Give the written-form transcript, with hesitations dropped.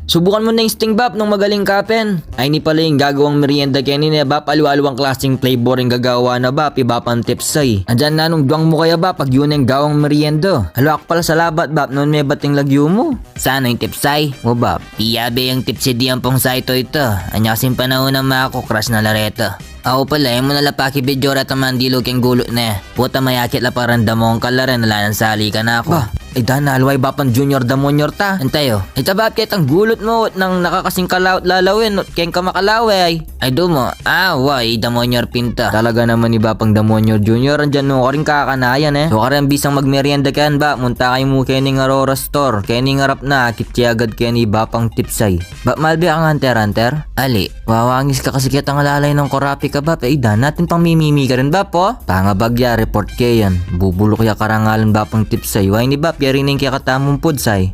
Subukan mo na yung sting bap ng magaling kapen. Ay ni pala yung gagawang merienda kaya ni bap, aliw-aliwang klaseng flavor yung gagawa na bap, iba pang tipsay. Andyan na nung duwang mo kaya bap, pag yun yung gawang merienda. Halwak pala sa labat bap, noon may bating lagyo mo. Sana yung tipsay? O bap, iyabe yung tipsy diyan pong sa ito. Anya kasing panahon na makakukras na lareto. Ako pala, mo nalapaki bidyora tamandilo keng gulo na. Puta mayakit la parang damong kalaren, nalanan sali ka na ako. Ba, ay dana, alway bapan junior damonyor ta. Antayo, Ita bap kahit ang gulot mo nang nakakasing kalawat lalawin, keng ka makalaway. ay dumo, way, damonyor pinta. Talaga naman ni Bapang Damonyor Junior, andyan no, rin kakanayan So karan bisang magmerienda kan ba, munta kayo mo keni nga Aurora Store, keni nga rap na, kitiyagad keni Bapang Tipsay. Ba, malbi ang hunter-hunter? Ali, Wawangis ka kasi kita nga lalay ng korapi ka ba, dan natin pang mimimi ka rin ba po? Pangabagya, report kayan, bubulok ya karangalan Bapang Tipsay, way ni Bap, yarining kaya katamong pudsay.